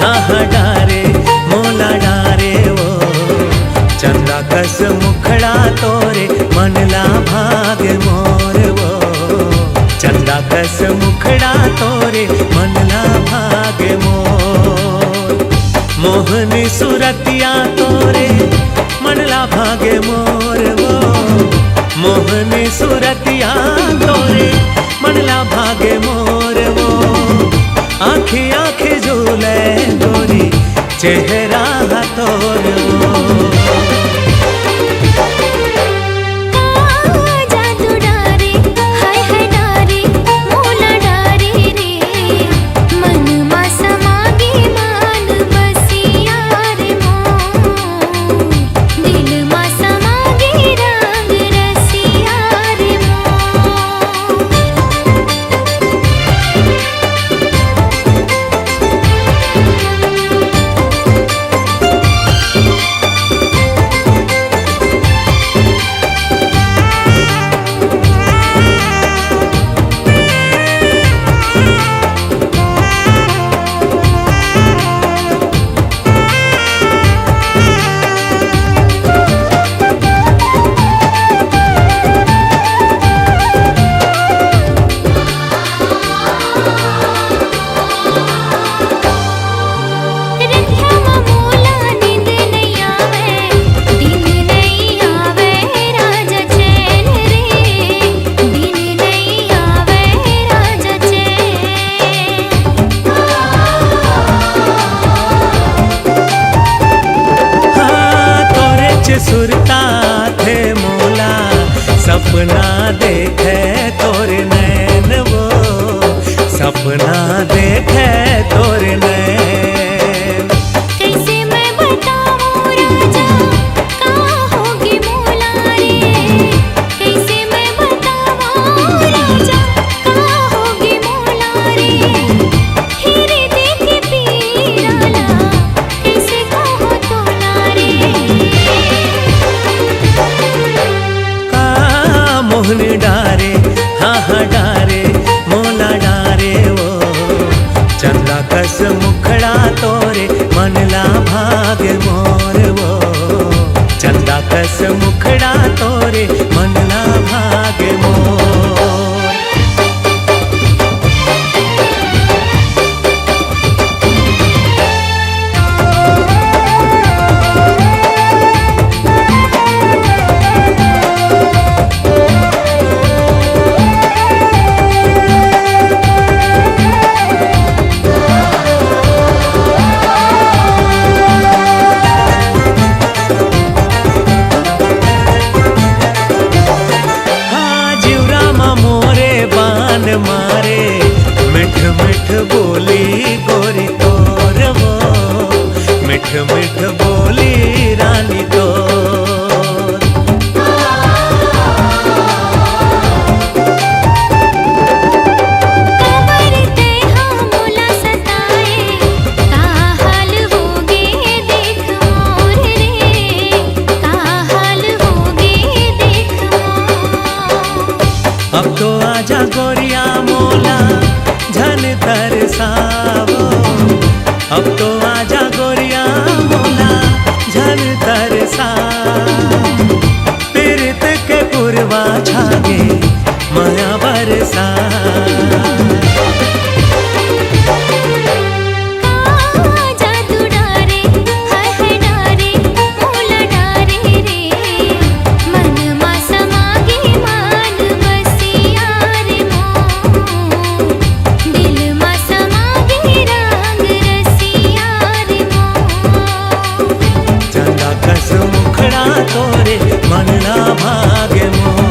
हाँ हाँ डारे मोला डारे वो चंदा कस मुखड़ा तोरे मनला भाग्य मोर वो चंदा कस मुखड़ा तोरे मनला भाग्य मोर मोहनी सुरतिया तोरे मनला भाग्य मोर वो मोहनी सुरतिया तोरे मनला भाग्य मोर वो आँखी आँखी झूले गोरी चेहरा तोर वो सुरता थे मोला सपना देखे तोरे नैन वो सपना देखे तोरे नैन कैसे मैं बताऊं राजा कहाँ होगी मोला रे कैसे मैं बताऊं राजा कहाँ होगी मोला रे हीरे देखे पीराला कैसे कहो तोला रे मोहनी डारे हाँ हाँ डारे मोला डारे वो चंदा कस मुखड़ा तोरे मनला भाग्य मोर वो चंदा कस मुखड़ा तोरे मनला भाग्य मोर मारे मिठ मिठ बोली गोरी तोर वो मिठ मिठ बोली रानी तोर कमर ते हाँ मोला सताए का हाल होगे देख मोर रे का हाल होगे देख मोर अब तो आजा गोरिया मोला झन तरसावो अब तो आजा गोरिया मोला झन तरसा पीरत के पुरवा छागे माया बरसा जादू डारे हाय डारे मोला डारे रे मन मा समागे मान बसिया रे मोर दिल मा समागे रंग रसिया रे मोर चंदा कस मुखड़ा तोरे मनला भाग्य मोर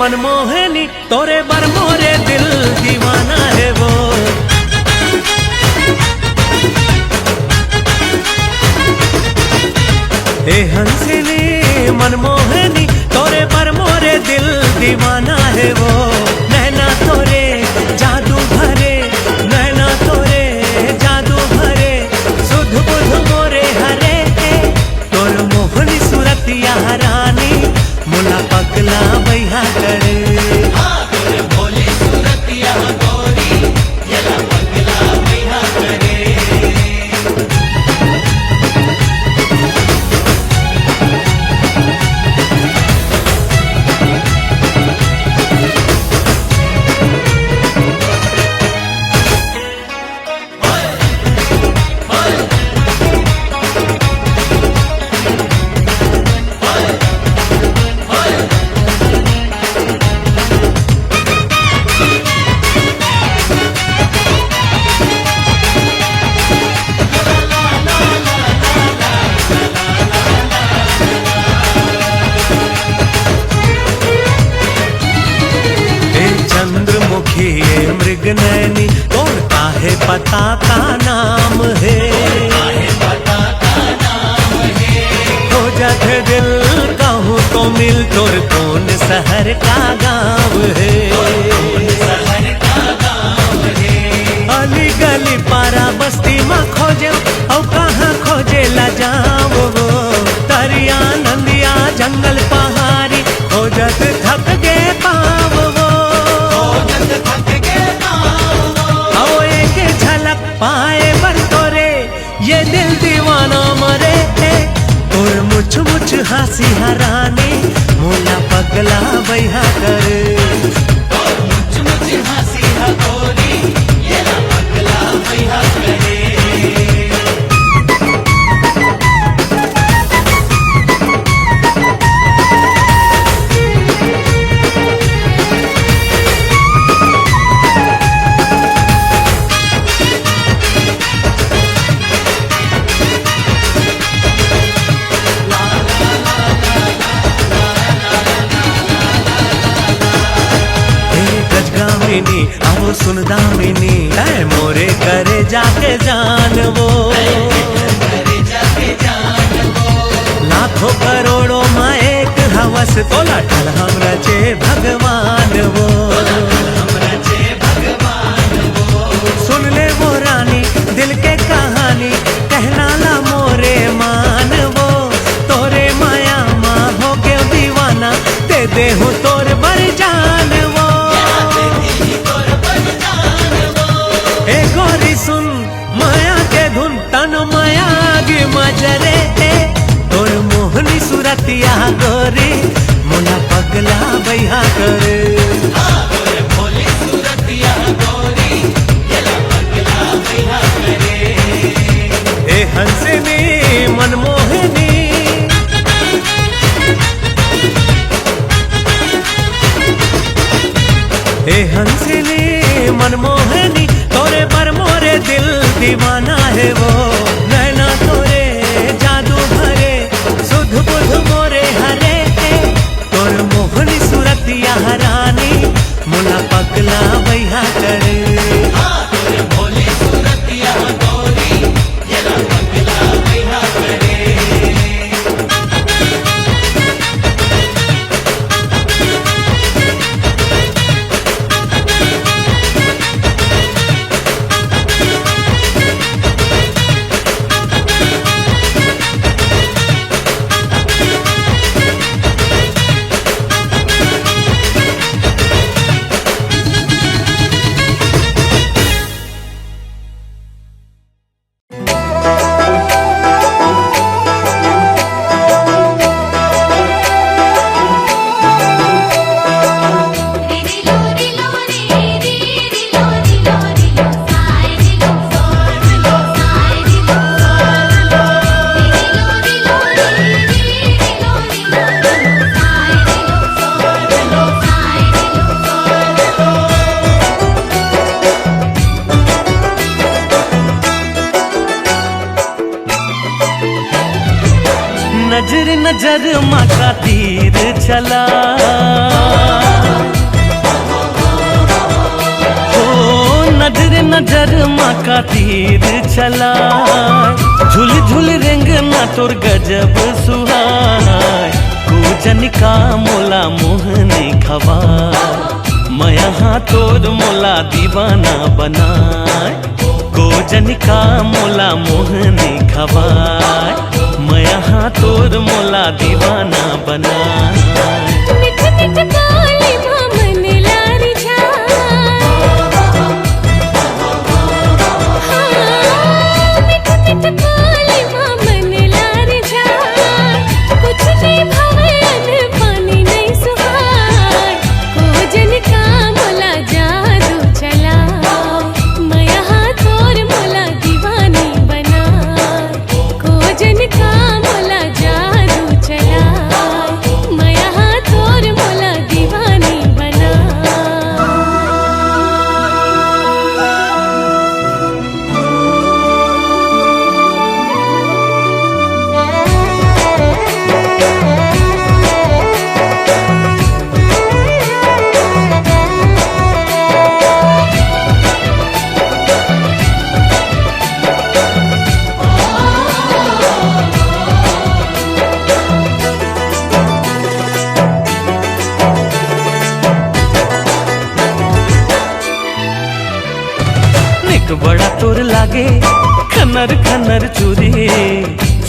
मनमोहनी तोरे बर मोरे दिल दीवाना है वो। ए हंसिनी मनमोहनी तोरे पर मोरे दिल दीवाना है वो। नैना तोरे जादू भरे, नैना तोरे जादू भरे, सुध बुध मोरे हरे। तोर मोहनी सूरतिया रानी मुला पगला बैहा करे। चंद्रमुखी ये मृग नैनी कौन काहे पता का नाम है। हो जग दिल कहूँ तो मिल तोर कौन शहर का गाँव है। अली गली पारा बस्ती में खोजे और कहाँ खोजे ला जाओ। दरिया नंदिया जंगल पहाड़ी हो जग थक गे पाव वो। आओ एक झलक पाए बर तोरे ये दिल दीवाना मरे। और मुछ मुछ हंसी हराने मोला पगला बैहा करे। आओ सुन दामिनी ऐ मोरे करे जाके जान वो। लाखों करोड़ों में एक हवस तोला टल हम रचे भगवान वो। सुन ले वो रानी दिल के कहानी कहना ला मोरे मान वो। तोरे माया माँ हो के दीवाना दे दे हो तोर बर जान वो। ए गोरी सुन माया के धुन तन माया गी मजरे। तोर मोहनी सूरतिया गोरी मोला पगला बैहा करे। ए हंसिनी मनमोहनी ए हंसिनी मनमोहनी तोरे पर मोरे दिल दीवाना है वो। नैना तोरे जादू भरे, सुध बुध मोरे हरे। तोर मोहनी सूरतिया रानी मुला पगला बैहा करे। नजर नजर माँ का तीर चला, हो नजर नजर माँ का तीर चला। झुल झुल रेंगना तोर गजब सुहाय, कूजन का मोला मोहनी खवा। मैं यहाँ तोर मोला दीवाना बनाए, कूजन का मोला मोहनी खवाए। मैं यहाँ तोर मोला दीवाना बनाए। मिठ मिठ काली मन लारी झाय, मिठ मिठ काली मन लारी झाय। कुछ नहीं भवन पानी नहीं सुहाय, कूजन का मोला जादू चला। मैं यहाँ तोर मोला दीवानी बनाए, कूजन का मोला जादू चला। मैं यहाँ तोर मोला दीवानी बनाए। निक बड़ा तोर लागे खनर खनर चूरी,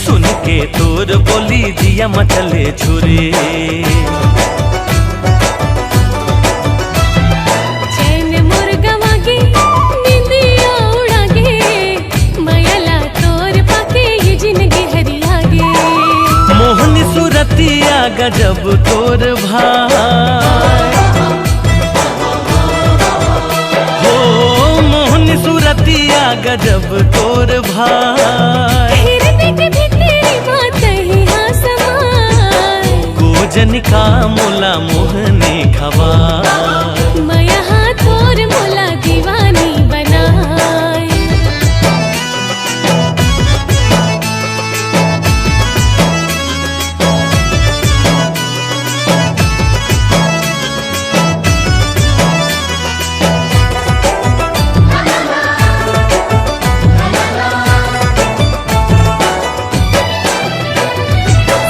सुन के तोर बोली जिया मचले छुरी। चैन मुर्गा वागे निंदिया उड़ागे, मायाला तोर पाके ये जिंदगी हरियागे। मोहनी सूरतिया गजब तोर भाई, हो मोहनी सूरतिया गजब तोर भाई। हिरनी के भीतरी बात ही हाँ समाय, कूजन का मोला मोहनी खवा। मैं यहाँ तोर मोला दीवानी बनाए।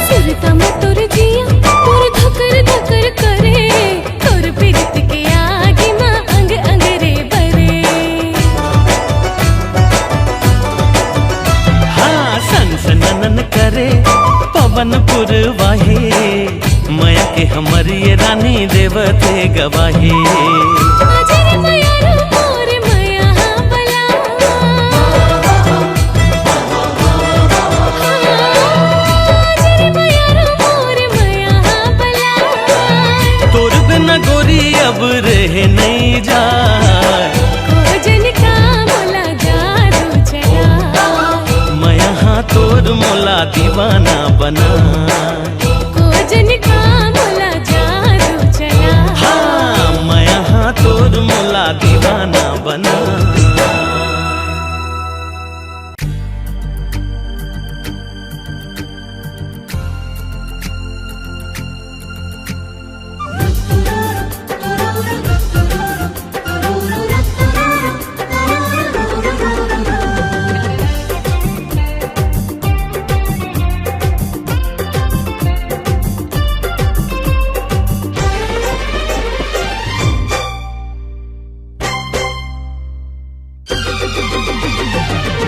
सुरता में तोर जिया तोर धकर धकर करे, तोर पीरत के आगे माँ अंग अंग रे बरे। हाँ सनसनन करे पवन पुरवाहे, माया के हमर ये रानी देवते गवाहे। अजर मयारो मोर मया बला, अजर मयारो मोर मया बला। तोर बिना गोरी अब रह नहीं जाए, कूजन का मोला जादू चला। मैं यहाँ तोर मोला दीवाना बनाए। कूजन का मोला जादू चला। हाँ मैं यहाँ तोर मोला दीवाना बनाए।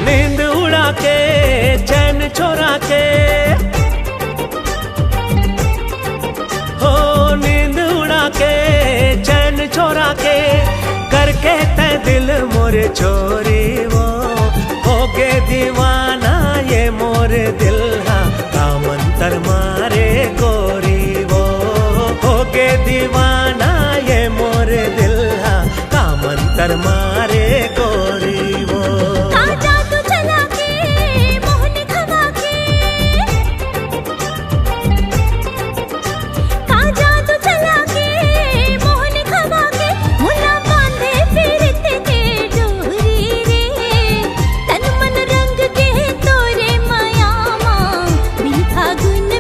नींद उड़ा के चैन चोरा के, हो नींद उड़ा के चैन चोरा के, करके ते दिल मोरे चोरी वो। हो गे दीवाना ये मोरे दिल हा, कामंतर मारे गोरी वो। हो गे दीवाना ये मोरे दिल हा, कामंतर मारे गोरी वो। का जादू चला के मोहनी खवा के, का जादू चला के मोहनी खवा के। मुला बांधे फिरते के डोरी रे, तन मन रंग के तोरे माया माँ। बिन फागुन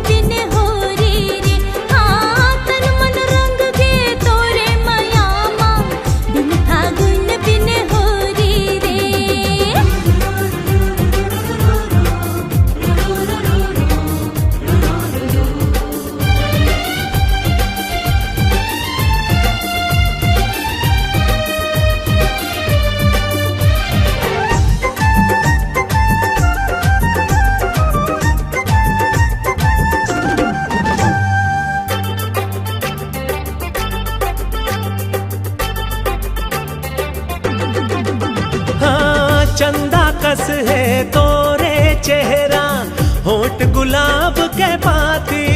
चंदा कस है तोरे चेहरा, होठ गुलाब के पाती।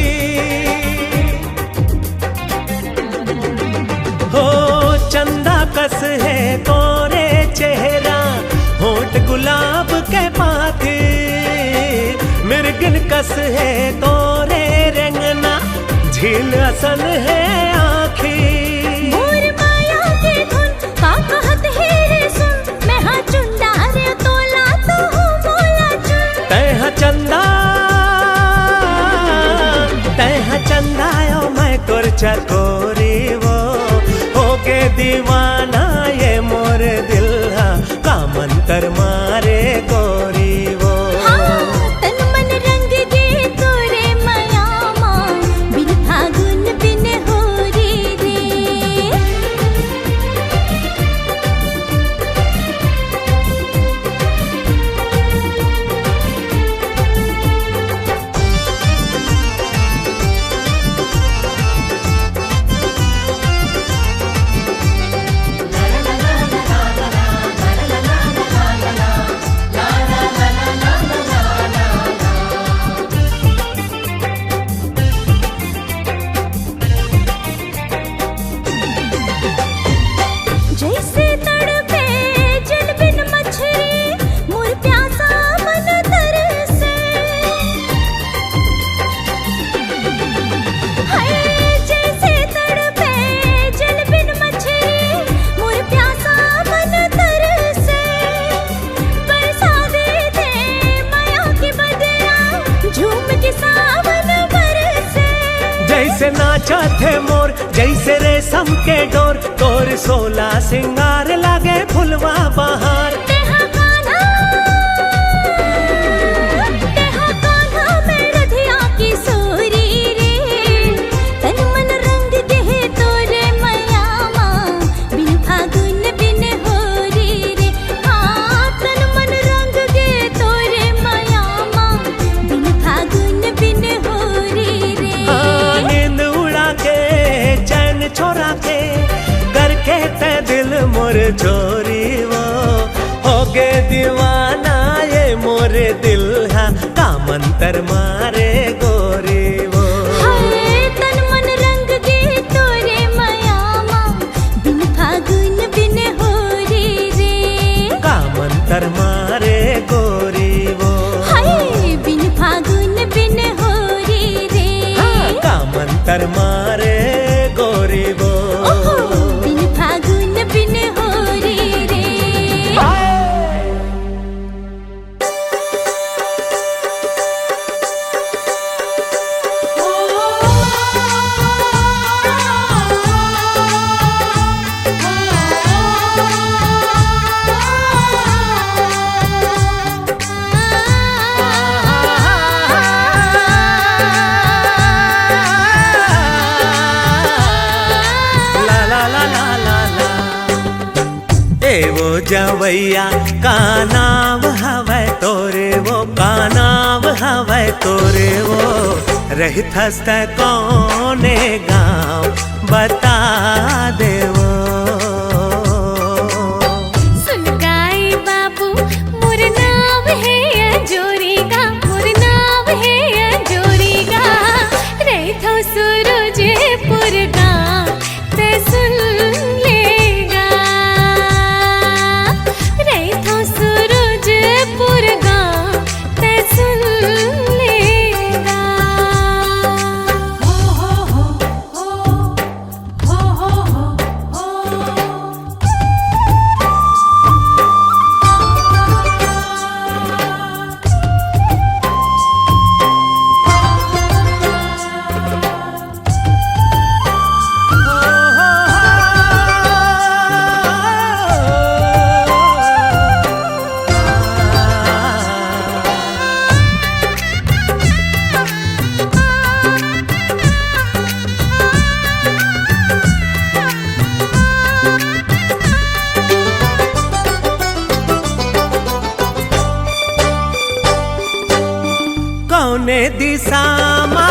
हो चंदा कस है तोरे चेहरा, होठ गुलाब के पाती। मिर्गिन कस है तोरे रंगना, झील असन है आखी। मोर माया के धुन का कहत है रे सुन, मैं हाँ चुंदा रे तोला तो हूँ मोला चुन। तैहा चंदा ओ मैं तोर चकोरी वो, होके दीवाना ये मोर दिल हा, का मंतर मारे गोरी वो। हाँ, तन मन रंग गे तोरे मयामा, बिन फागुन बिन होरी रे। जैसे तड़पे जल बिन मछली, मोर प्यासा मन तरसे। हाय जैसे तड़पे जल बिन मछली, मोर प्यासा मन तरसे। बरसा दे माया की बदरा, झूम के सावन बरसे। जैसे नाचा थे मोर जैसे रेशम के डोर, तोर सोला सिंगार लागे फुलवा बहार। तेहा कान्हा मैं रधिया की सोरी रे। तन मन रंग दे तोरे मयामा, बिन फागुन बिन होरी रे। हाँ, तन मन रंग दे तोरे मयामा, बिन फागुन बिन होरी रे। नींद उड़ा के चैन छोड़ा के, करके ते दिल मोर चोरी वो, होगे दीवाना ये मोर दिल हा, का मंतर मारे गोरी वो। हाय तन मन रंग गे तोरे मयामा, बिन फागुन बिन होरी रे। का मंतर मारे गोरी वो। हाय बिन फागुन बिन होरी रे। का मंतर मारे गोरी वो। ओहो, बिन फागुन बिन होरी रे। वो जवैया का नाम हवै तोरे वो, का नाम हवै तोरे वो। रहित हस्त कौने गाँव बता दे वो। सुन गाई बाबू मोर नाम है अंजोरी गा, मोर नाम है अंजोरी गा। रही थो सूरजपुर गाँव ते सुन लेगा। रही थो सूरजपुर गाँव ते सुन लेगा। कौने दिशा मा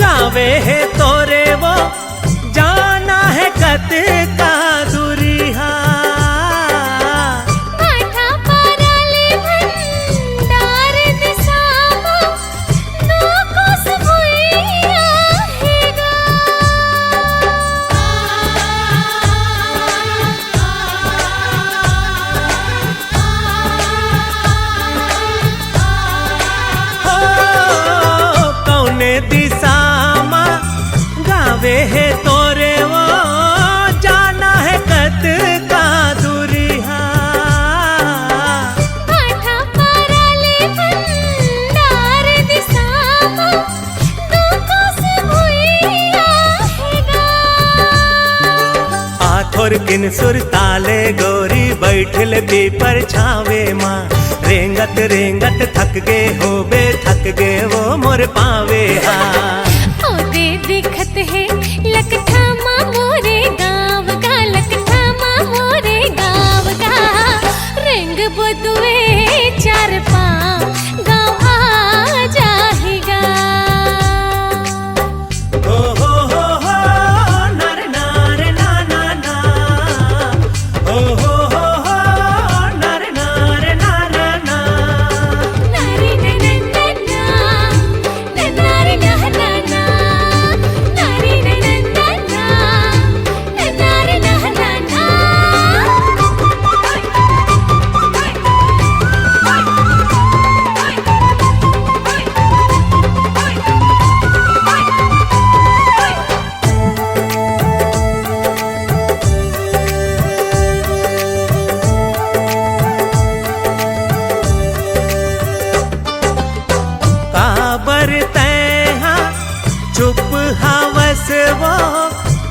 गावे है तोरे वो, जाना है कत का दुरिहा। माथा पर है तोरे वो जाना है कत का दूरिया आठा पाराले भंडार दिसामा दुखों से भुइया हैगा आथोर किन सुर ताले गोरी बैठल पीपर छावे माँ रेंगत रेंगत थक गे होबे थक गे वो मोर पावे हा ओदे दिखत है लकठा माँ मोरे गाँव का लकठा माँ मोरे गाँव का रेंग बदुए चार पाँव गाँव आ जाएगा हो नर नार ना ना ना हो नर नार ना ना ना नारी ननन्ना नारी नहना नारी ननन्ना नारी नहना काबर तैहा चुप हवस वो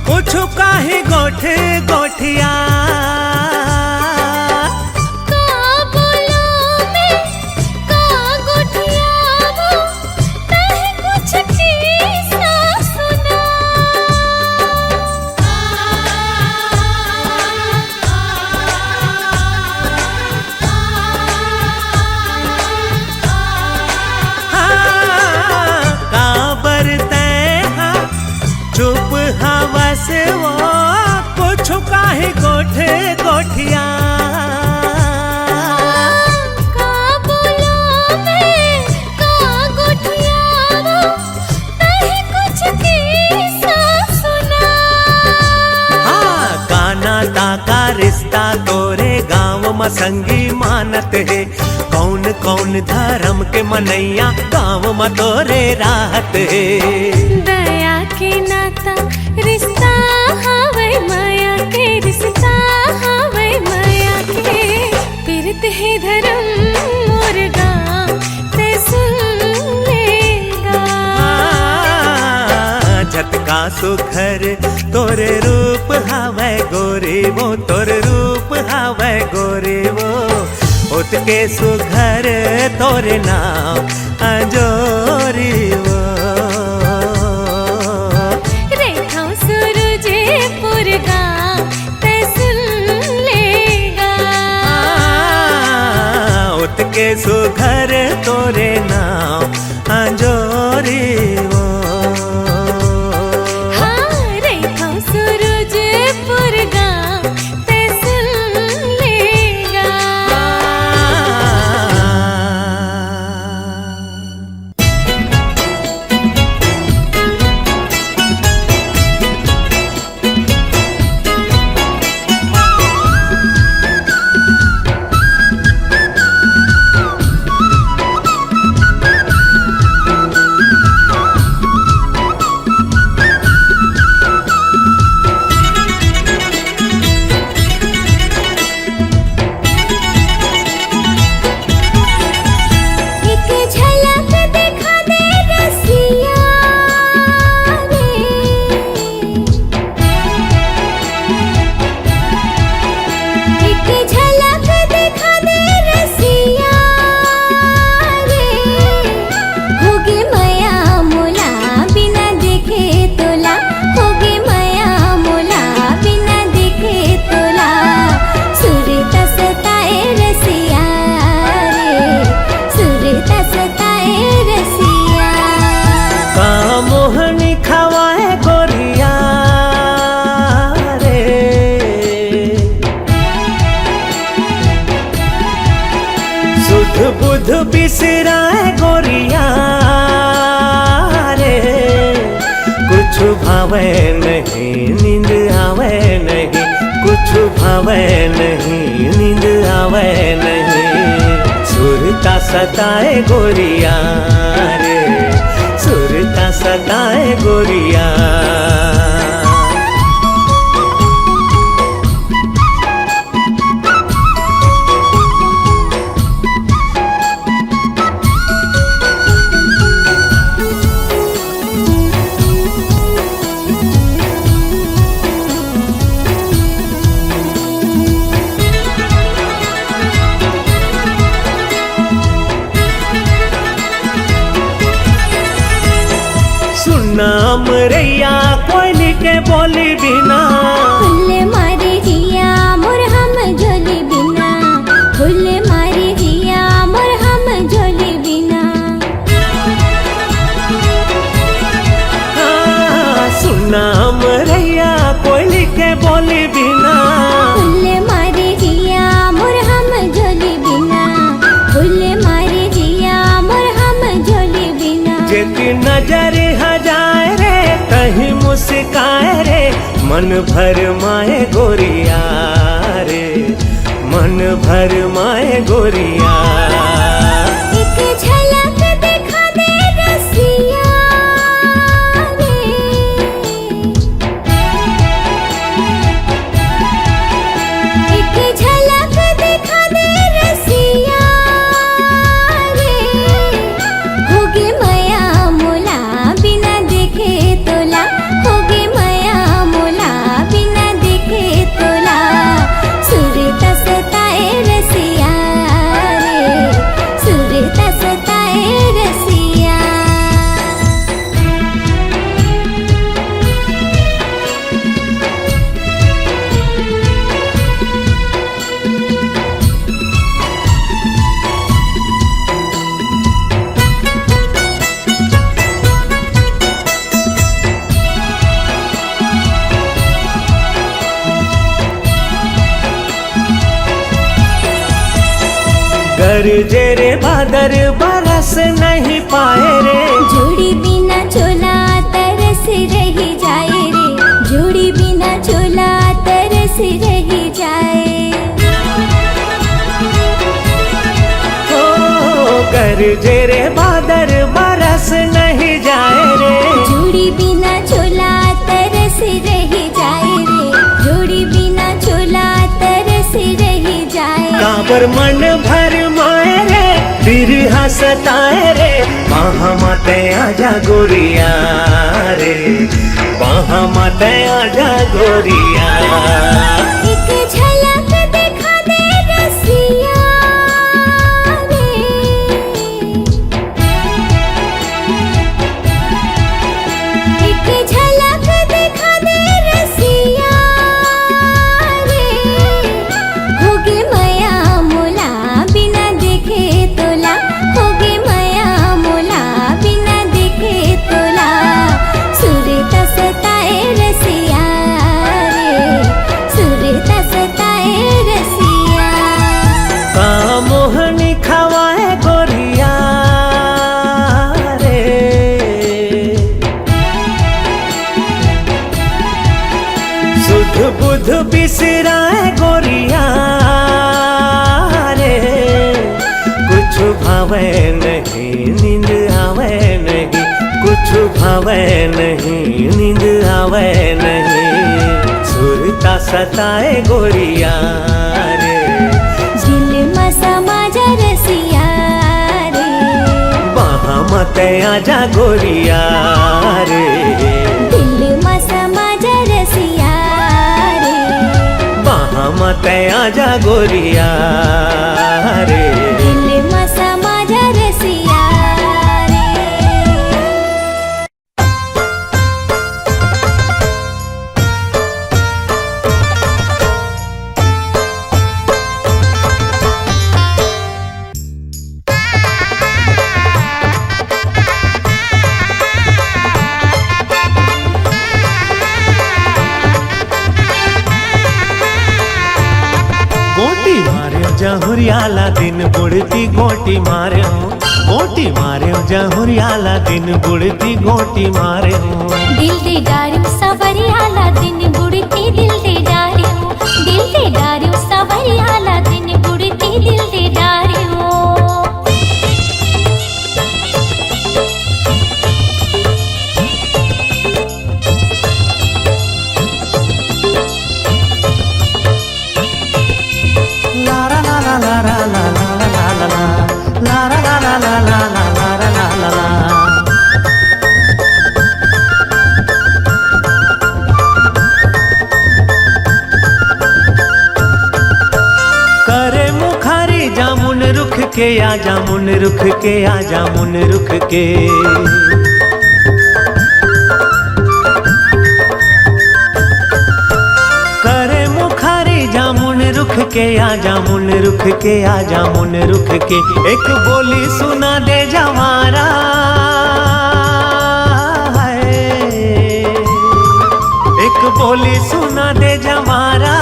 कुछ काहे गोठ गोठिया का बोलो मैं का गुठियावो नहीं कुछ किस्सा सुना काबर तैहा चुप हवस वो कुछ काहे गोठ गोठिया का बोलो मैं का गुठियावो नहीं कुछ किस्सा सुना हाँ काना ताका रिश्ता तोरे गाँव में संगी मानत है कौन कौन धर्म के मनैया गाँव में तोरे राहत है दया के नाता रिश्ता हावे माया के रिश्ता हावे माया के पीरत है धर्म मोर गाँव ते सुन लेगा झटका सुखर तोरे रूप हावे गोरे वो तोरे रूप हावे गोरे वो उतके सुघर तोरे नाम अजोरी वो रेखा सूरजे पुर गाँव ते सुन लेगा उतके सुघर तोरे नाम अजोरी वो हाँ रेखा सूरजे पुर गाँव ते सुन लेगा बुध बिसराए गोरिया रे कुछ भावे नहीं नींद आवे नहीं कुछ भावे नहीं नींद आवे नहीं सुरता सताए गोरिया रे सुरता सताए गोरिया। नाम रैया कोयली के बोली बिना, फुल मारे जिया मोर हम झोली बिना, फुल मारे जिया मोर हम झोली बिना। सुनाम रैया कोयली के बोली बिना, फुल मारे जिया मोर हम झोली बिना, फुल मारे जिया मोर हम झोली बिना। जेती नजर हजाए रे कहीं मुस्काए रे, मन भर माए गोरिया रे, मन भर माए गोरिया। एक झलक दिखा दे रसिया रे, एक झलक दिखा दे रसिया रे। होगे माया मोला बिना देखे तोला, होगे माया मोला बिना देखे तोला। सुरता सताए रसिया रे, सुरता सताए रसिया। गरजे रे बादर बरस नहीं पाए रे, जोड़ी बिना चोला तरस रही जाए रे, जोड़ी बिना चोला तरस रही जाए। ओ गरजे रे बादर बरस नहीं जाए रे, जोड़ी बिना चोला तरस रही जाए रे, जोड़ी बिना चोला तरस रही जाए। काबर मन भर माए रे, बिरहा सताए रे, वहाँ माते आजा गोरिया रे, वहाँ माते आजा गोरिया। एक झलक दिखा दे रसिया रे, एक झलक दिखा दे रसिया रे। होगे माया मोला बिना देखे तोला, होगे माया मोला बिना देखे तोला। सुरता सताए रसिया रे, सुरता सताए रसिया। का मोहनी खवाए गोरिया रे, सुध बुध बिसराए गोरिया रे। कुछ भावे नहीं नींद आवे नहीं, कुछ भावे नहीं नींद आवे नहीं, सुरता सताए गोरिया रे। दिल में समा जा रसिया रे, वहाँ मत आजा गोरिया रे, दिल में समा जा रसिया रे। वहाँ मत आजा गोरिया रे। दिल में समा जा रसिया रे। गोटी मारे जहुरियाला दिन बुढ़ती गोटी मारे हूँ, गोटी मारे जहुरियाला दिन बुढ़ती गोटी मारे हूँ। दिल दे डारू सवरियाला दिन बुढ़ती दिल दे डारू, दिल दे डारू सवरियाला दिन बुढ़ती दिल दे डारू। ला ला ला ला ला ला ला ला ला ला ला ला ला ला ला ला। करे मुखारी जामुन रुख के या जामुन रुख के या जामुन रुख के। करे मुखारी जामुन रुख के या जामुन रुख के या जामुन रुख के। एक बोली सुना दे जवारा एक बोली सुना दे जवारा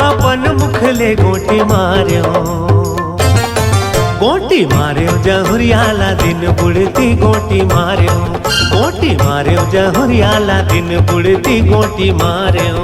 अपन मुखले गोटी मार्यो गोटी मार्यो जहुरियाला दिन बुढ़ती गोटी मार्यो गोटी मार्यो जहुरियाला दिन बुढ़ती गोटी मार्यो।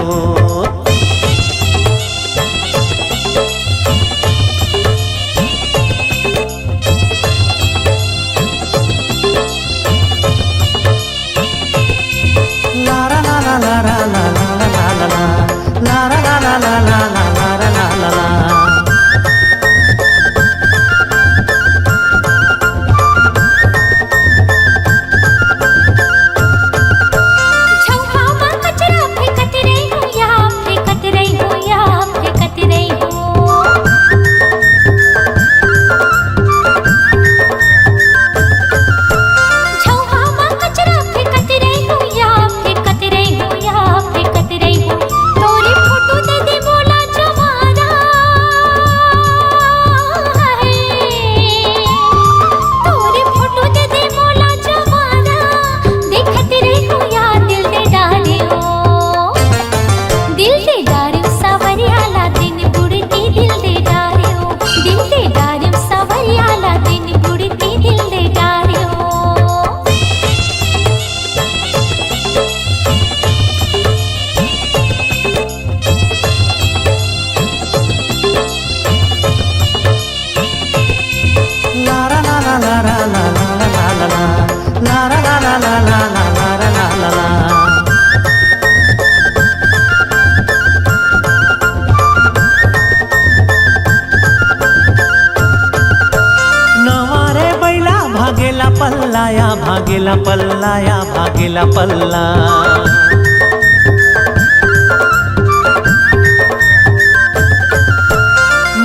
पल्लाया भागेला पल्लाया भागेला पल्ला।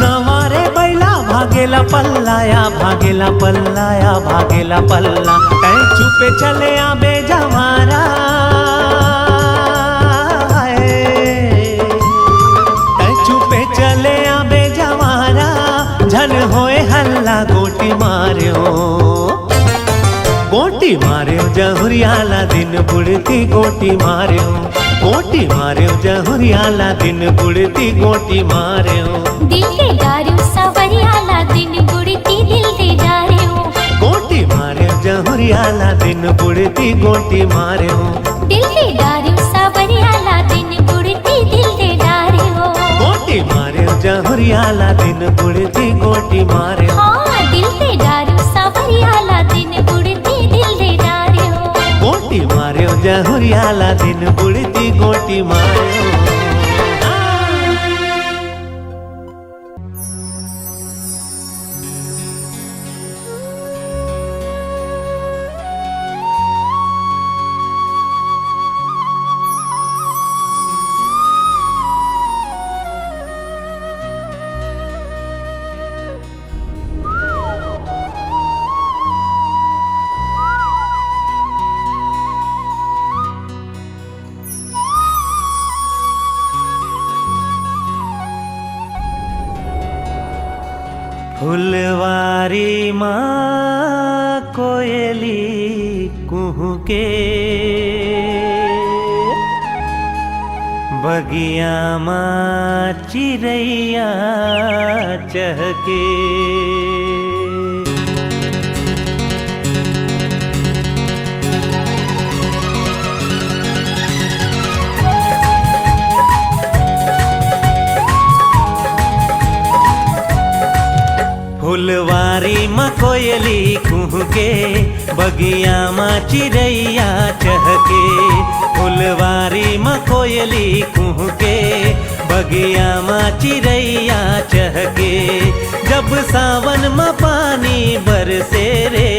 नवारे बैला भागेला पल्लाया भागेला पल्लाया भागेला पल्ला। कहीं छुपे चले आबे जवारा कहीं छुपे चले आबे जवारा झन होए हल्ला गोटी मार्यो गोटी मार्यो जहुरियाला दिन बुढ़ती गोटी मार्यो गोटी मार्यो जहुरियाला दिन बुढ़ती गोटी मार्यो। दिल दे डार्यो सवरियाला दिन बुढ़ती दिल दे डार्यो गोटी मार्यो जहुरियाला दिन बुढ़ती गोटी मार्यो। दिल दे डार्यो सवरियाला दिन बुढ़ती दिल दे डार्यो गोटी मार्यो जहुरियाला दिन बुढ़ती गोटी मार्यो। हाँ दिल दे डार्यो सवरियाला दिन बुढ़ती दिल दे डार्यो गोटी मार्यो जहुरियाला दिन बुढ़ती गोटी मार्यो। फुलवारी माँ कोयली कुहुके बगिया माँ चिड़ैया चहके। फुलवारी माँ कोयली कुहुके बगिया माँ चिड़ैया चहके। फुलवारी माँ कोयली कुहुके बगिया माँ चिड़ैया चहके। सावन में पानी बरसे रे,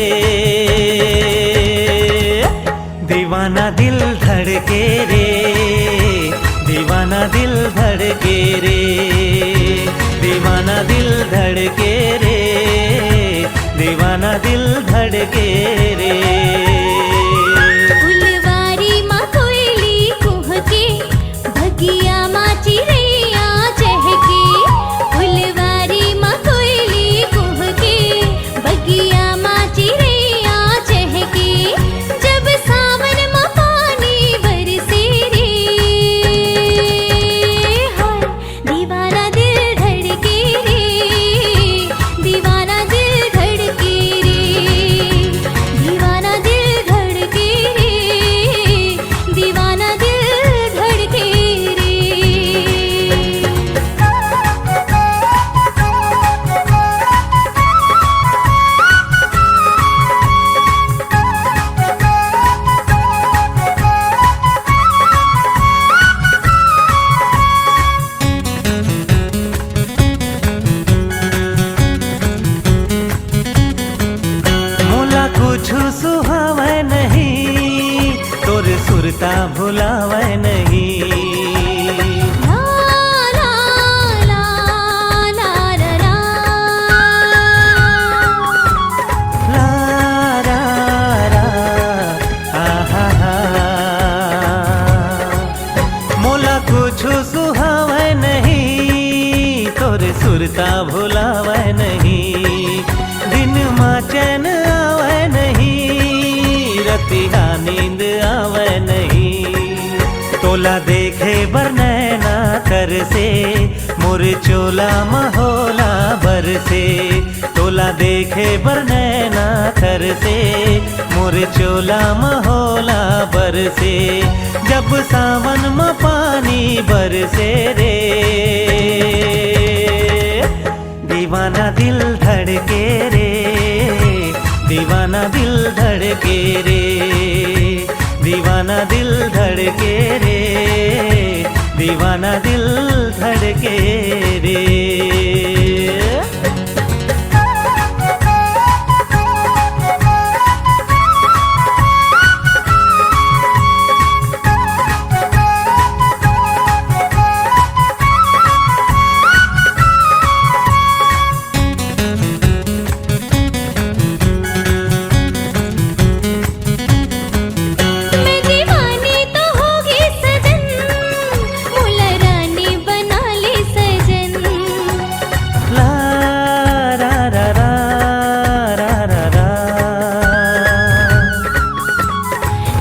दीवाना दिल धड़के रे, दीवाना दिल धड़के रे, दीवाना दिल धड़के रे, दीवाना दिल धड़के रे। फुलवारी मा कोयली कुहके, भगिया मा चिड़ैया चहके। फुलवारी मा कोयली कुहके, भगिया मा चिड़ैया चहके। जब सावन मा पानी बरसे रे, हाय दीवाना दिल धड़के रे, दीवाना दिल धड़के रे, दीवाना दिल धड़के रे, दीवाना दिल धड़के रे। मोला कुछु सुहावे नहीं, तोर सुरता भुलावे नहीं। ला ला ला ला ला ला। ला रा रा, आहा हा। मोला कुछु सुहावे नहीं, तोर सुरता भुलावे नहीं। दिन माँ चैन आवे नहीं, रतिया नींद आवे नहीं। तोला देखे बर नैना कर से, मोर चोला महोला बर से। तोला देखे बर नैना कर से, मोर चोला महोला बर से। जब सावन में पानी बरसे रे, दीवाना दिल धड़के रे, दीवाना दिल धड़के रे, दीवाना दिल धड़के रे, दीवाना दिल धड़के रे। मैं दीवानी तो होगी सजन, मुला रानी बना ले सजन। ला रा रा रा रा रा रा।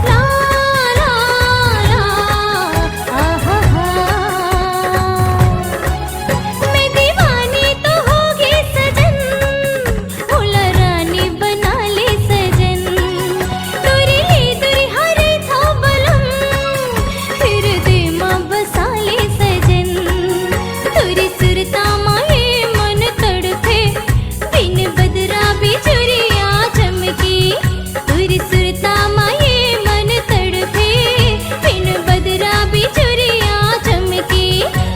ला ला ला, आहा हा। मैं दीवानी तो होगी सजन, मुला रानी बना ले सजन। तोरी ले तुरी हरे था बलम, फिर दे माँ बसा ले सजन। तुरी सुरता माए मन तड़पे, बिन बदरा बिजुरिया चमकी। तुरी सुरता माए मन तड़पे, बिन बदरा बिजुरिया चमकी।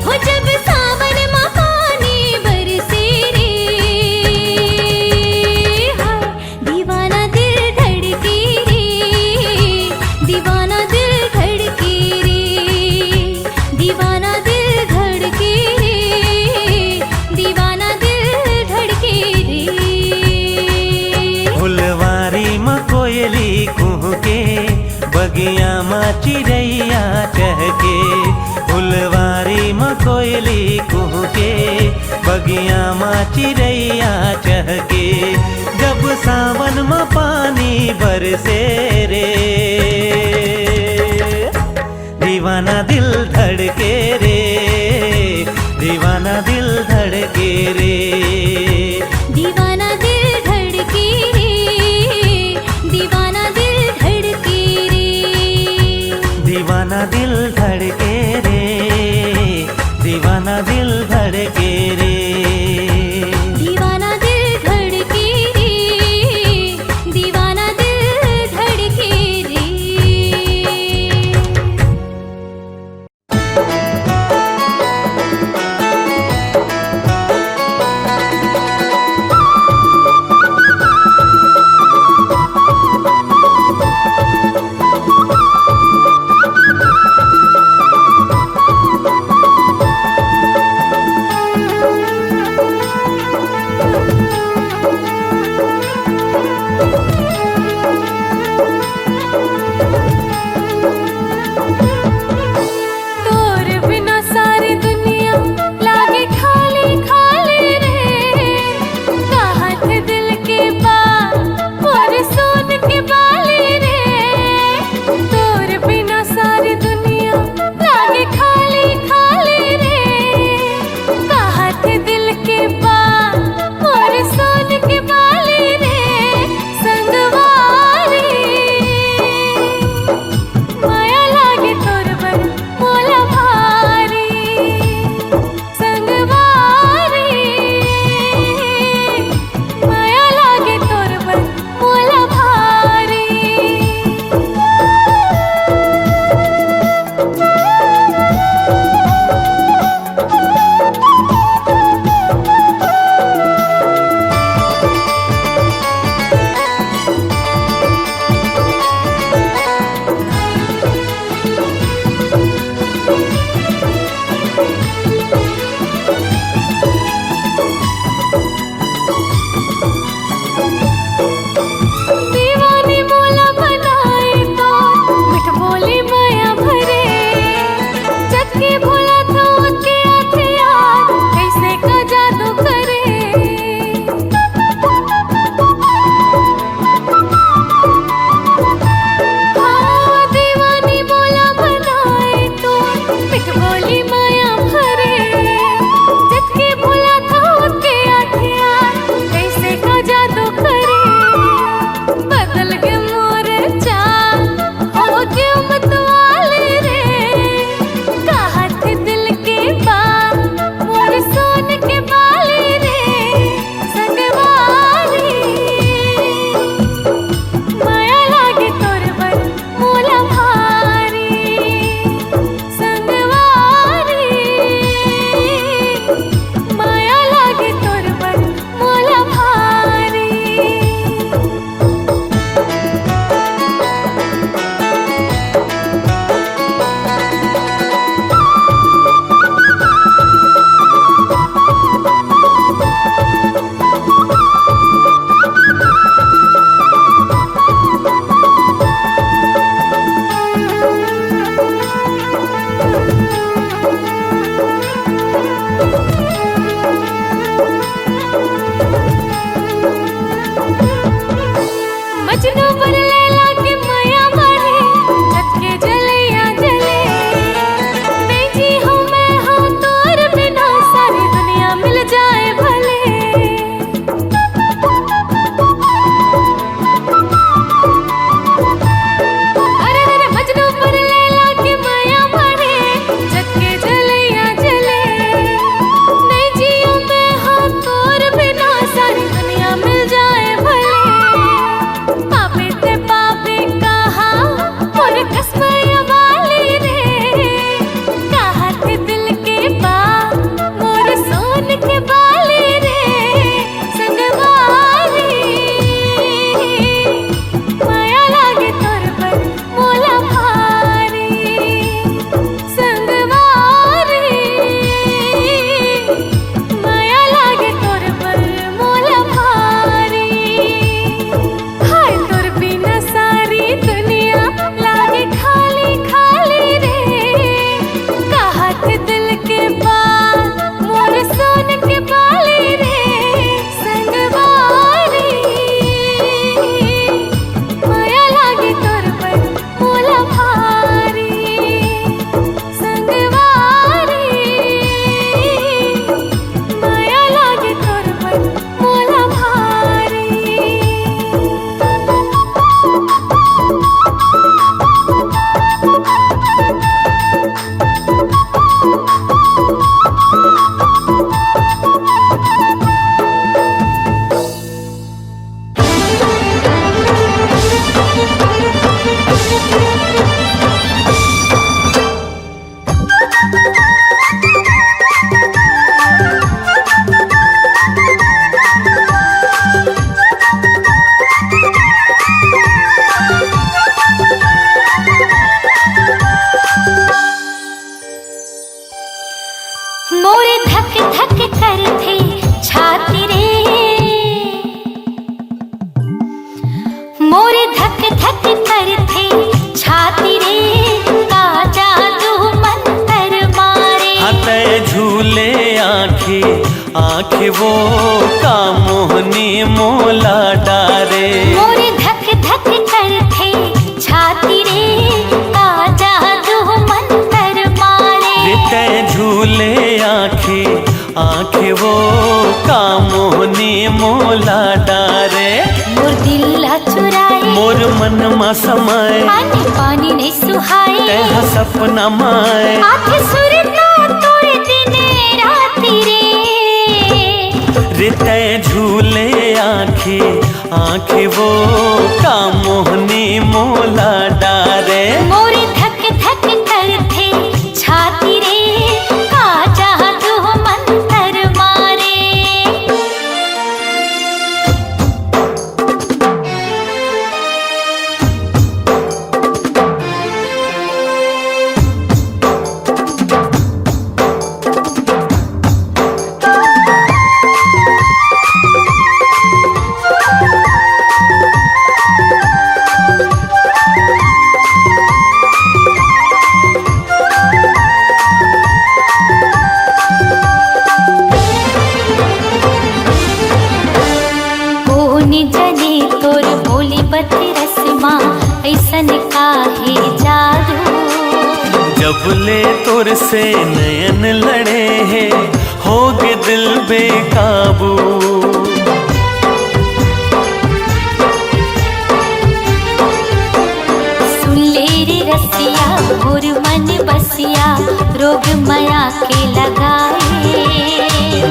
हो जब सावन मा पानी बरसे रे, हाय दीवाना दिल धड़के रे, दीवाना दिल धड़के रे, दीवाना दिल धड़के रे, दीवाना दिल धड़के रे। फुलवारी में कोयली कुहके, बगिया में चिड़ैया चहके। फुलवारी में कोयली कुहके, बगिया में चिड़ैया चहके। जब सावन में पानी बरसे रे, दीवाना दिल धड़के रे, दीवाना दिल धड़के रे, दीवाना दिल धड़के रे, दीवाना दिल धड़के रे, दीवाना दिल धड़के रे, दीवाना दिल धड़के रे। दीवाना दिल धड़के रे, दीवाना दिल धड़के रे। दीवानी मोला बनाए तो मिठ बोली माया भरे जबकि भोला था उसके हथियार कैसे का जादू करे हाँ दीवानी मोला बनाए तो मिठ बोली माया भरे जबकि भोला था उसके हथियार कैसे का जादू करे बदल के मोर चाल हो के मतवाले रे कहत दिल के बात मोर सोन के बाले रे संगवारी माया लागे तोर बर मोला भारी संगवारी माया लागे तोर बर मोला भारी मजनू पर लैला के माया मारे जबकि जलिया जले मैं जी हूँ मैं हूँ तोर बिना सारी दुनिया मिल जाए भले अरे अरे मजनू पर लैला के माया मारे जबकि जलिया जले मैं जी हूँ मैं हूँ तोर बिना सारी दुनिया मिल जाए भले पापे ते पापे कहा मोर कसमया वाली रे कहत दिल के बात मोर सोन के बाली रे संगवारी माया लागे तोर पर मोला भारी संगवारी माया लागे तोर पर मोला भारी हाय तोर बिना सारी दुनिया लागे खाली खाली रे कहत दिल के बात मोर सोन के बाली रे संगवारी माया लागे तोर पर मोला भारी संगवारी माया लागे तोर पर मोला भारी मोरे धक धक करथे छाती रे मोरे धक धक करथे छाती रे का जादू मंतर मारे हते झूले आँखी आँखी वो का मोहनी मोला डारे मोरे धक धक करथे छाती रे का जादू मंतर मारे रिते झूले आँखी आँखी वो का मोहनी मोला डारे मोर दिल चुराए मोर मन मा समाए पानी पानी नहीं सुहाए तेहा सपना माए आँखें सुरता तोरे दिने राती रे रिते झूले आँखी आँखी वो का मोहनी मोला डारे मोरे धक धक करथे छाती रे का जादू मंतर मारे ऐसन काहे जादू। जब ले तोर से नयन लड़े हैं होगे दिल बेकाबू। सुन ले रे रसिया मोर मन बसिया रोग माया के लगाए।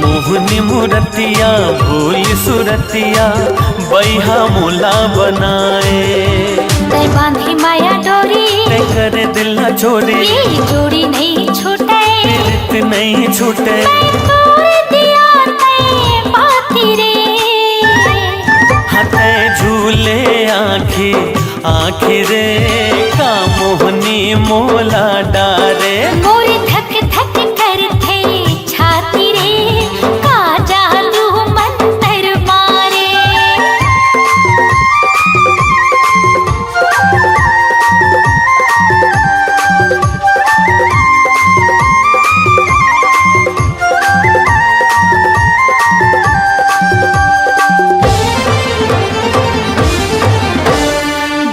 मोहनी मुरतिया भूल सुरतिया बैहा मोला बनाए। तै बांधी माया डोरी तै करे दिल न छोड़ी, ये जोड़ी नहीं छूटे प्रीत नहीं छूटे। मैं तोड़ दिया तै पाती रे। हते झूले आँखी आँखी रे का मोहनी मोला डारे। मोर धक धक करथे छाती रे का जादू मंतर मारे।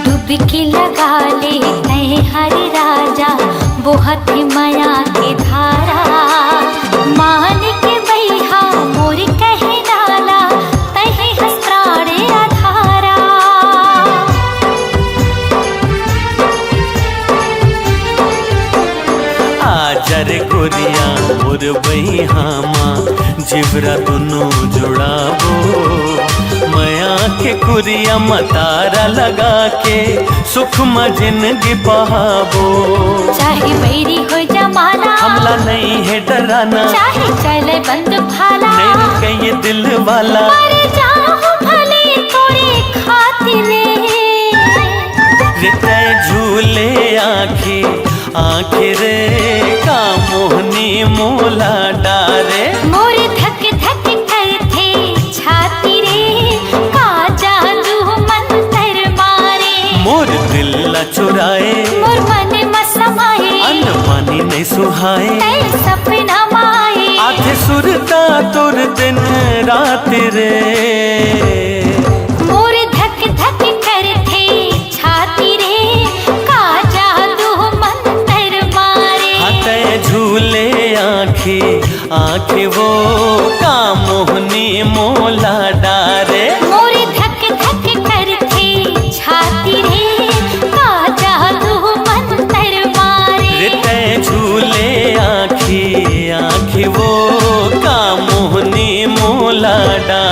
डुबकी लगा ले तै हर राजा बहुत माया के धारा। मान के बैहा मोर कहे डाला तहे हस्त्राणे आधारा। आजर गोरिया मोर बहिहामा जिवरा दुनू जुड़ाबो। मया के कुरिया मतारा लगा के सुख में जिंदगी बहाबो। चाहे बैरी हो जमाना हमला नहीं है डराना, चाहे चले बंद भाला नहीं कही दिल वाला। मर जाऊं भले तोरे खातिर रे झूले आँखी आँखी रे का मोहनी मोला डारे। मोर धक धक करथे छाती रे का जादू मंतर मारे। मोर दिल न चुराए मोर मन मसमाए अन्न पानी नहीं सुहाए। तै सपना माए आधे सुरता तुर दिन रात रे। मोर धक धक करथे छाती रे का जादू मंतर मारे। हते झूले आँखी आँखी वो का मोहनी मोला डारे। मोर धक धक करथे छाती रे का जादू मंतर मारे। रिते झूले आँखी आँखी वो का मोहनी मोला डारे।